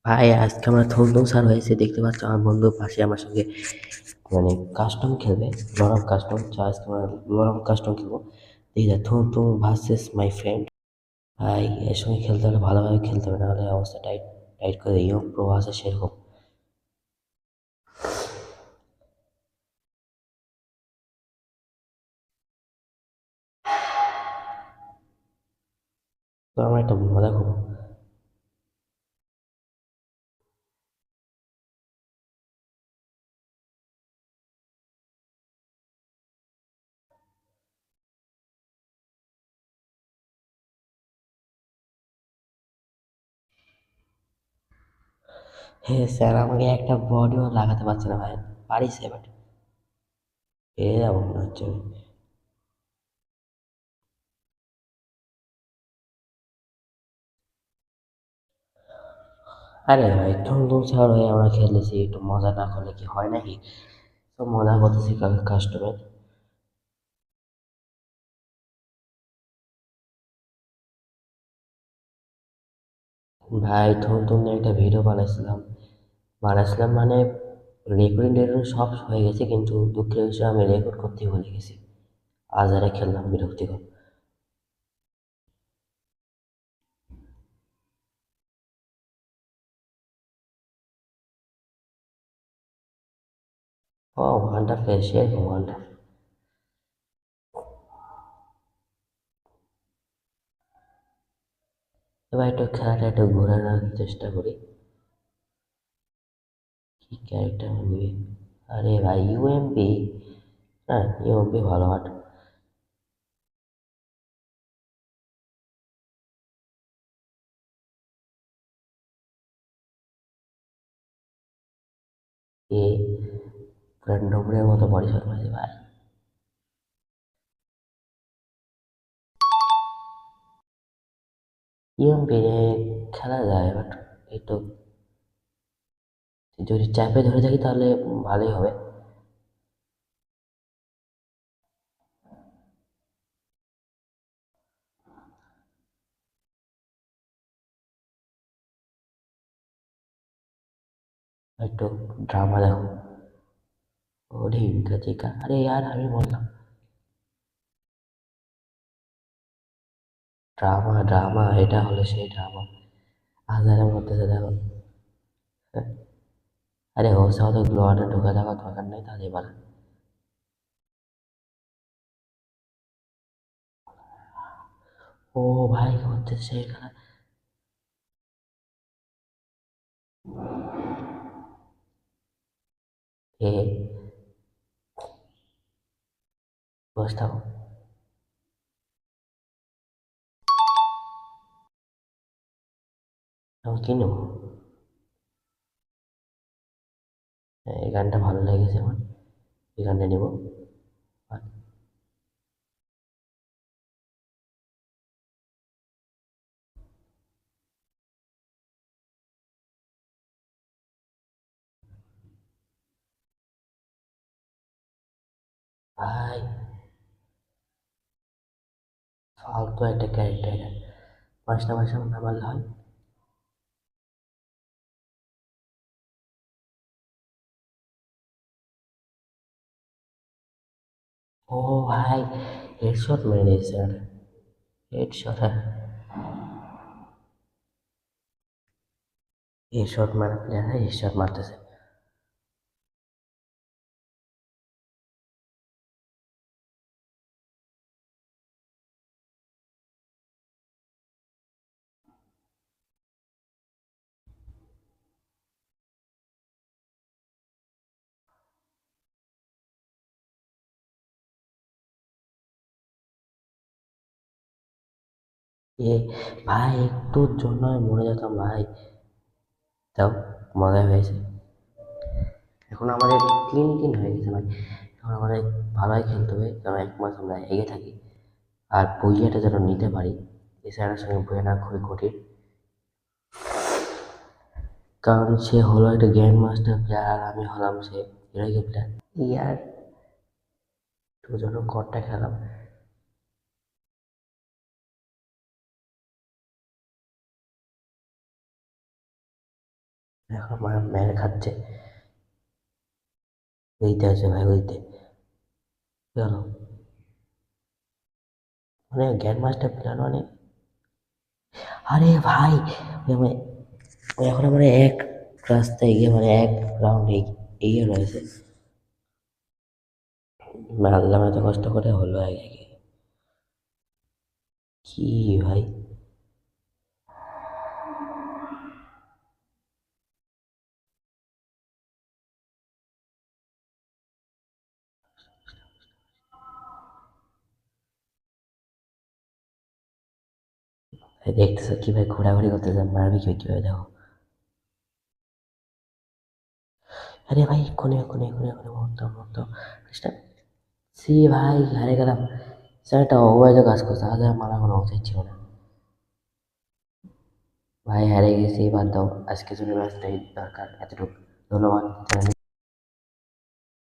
ভাই আজকে আমরা থমথম স্যার হয়েছে দেখতে পাচ্ছ আমার বন্ধু পাশে আমার সঙ্গে মানে কাস্টম খেলবে লড়াম কাস্টম আজকে আমরা লড়াম কাস্টম খেলবো দেখি যা থমথম ভার্সেস মাই ফ্রেন্ড। ভাই এর সঙ্গে খেলতে হলে ভালোভাবে খেলতে হবে, নাহলে অবস্থা টাইট টাইট করে ইয়ং প্রো আছে সেরকম। তো আমরা একটা মজা করবো। হ্যাঁ স্যার, আমাকে একটা বডিও লাগাতে পারছে না ভাই। পারিস এবার পেয়ে যাবো মনে হচ্ছে আমি। আরে ভাই থমথম স্যার হয়ে আমরা খেলেছি, একটু মজা না করলে কি হয় নাকি? তো মজা করতেছি কাস্টমের। ভাই থমথম নিয়ে একটা ভিডিও বানাইছিলাম মানে রেকর্ডিং টেকর্ডিং সব হয়ে গেছে, কিন্তু দুঃখের বিষয় আমি রেকর্ড করতে ভুলে গেছি। আজারে খেললাম, বিরক্তিকর। ও ঘন্টা ফ্রেশ এরকম ঘন্টা। এবার একটু খেলাটা একটু ঘোরানোর চেষ্টা করি। কি ক্যারেক্টার নিবি? আরে ভাই ইউএমপি। হ্যাঁ ইউএমপি ভালো হাট। এ ডুবুরের মতো বডি শট মারি ভাই। ইউএমপি খেলা যায়, বাট একটু যদি চাপে ধরে থাকি তাহলে ভালোই হবে। একটু ড্রামা দেখো। ও ঢিঙ্কা চিকা, আরে यार আমি বললাম ড্রামা ড্রামা, এটা হলো সেই ড্রামা। হাজারের মধ্যে দেখো। আরে হোসা তো গ্লোয়ারে ঢুকে থাকার দরকার নেই, তাহলে এবার ও ভাই হচ্ছে সেই খেলা। এ বসে থাকো। আমি কি নেবো? এই গানটা ভালো লেগেছে আমার, এই গানটা নেবো। ভাই ফালতু একটা ক্যারেক্টার এটা, পাঁচটা মাসে না মারলে হয়। ও ভাই হেডশট মেরে দিয়েছে আর। হেডশট, হ্যাঁ হেডশট মারা প্লেয়ার, হ্যাঁ হেডশট মারতেছে। এ ভাই একটুর জন্য আমি মরে যেতাম ভাই। তাও মজা হয়েছে। এখন আমাদের 3-3 হয়ে গেছে ভাই। এখন আমাদের ভালোই খেলতে হবে, কারণ 1 মাস আমরা এগিয়ে থাকি। আর বইয়াটা যেন নিতে পারি, এই স্যারের সঙ্গে বইয়া না খুবই কঠিন। কারণ সে হলো একটা গ্র্যান্ড মাস্টার প্লেয়ার আর আমি হলাম সে হিরোইক প্লেয়ার। ইয়ার দুজনে কটটা খেলাম। এখন ম্যার খাচ্ছে, দিতে আছে ভাই, দিতে গেল মানে গ্র্যান্ড মাস্টার প্ল্যান মানে। আরে ভাই ওই এখন আমার এক রাস্তায় এগিয়ে মানে এক রাউন্ড এগিয়ে রয়েছে। মারলাম এত কষ্ট করে, হলো আগে কি ভাই। দেখতেছো কি ভাই ঘোরাঘুরি করতেছে, মারবি কি কিভাবে দেখো। আরে ভাই কোনে কোনে কোনে কোনে মরতাম মরতাম। সি ভাই হারে গেলাম। স্যার একটা অবৈধ কাজ করছে, আগে মারা কোনো উচিত ছিল না। ভাই হারে গেছি, বাদ দাও, আজকে জন্য ম্যাচটাই দরকার, এতটুকু। ধন্যবাদ চ্যানেল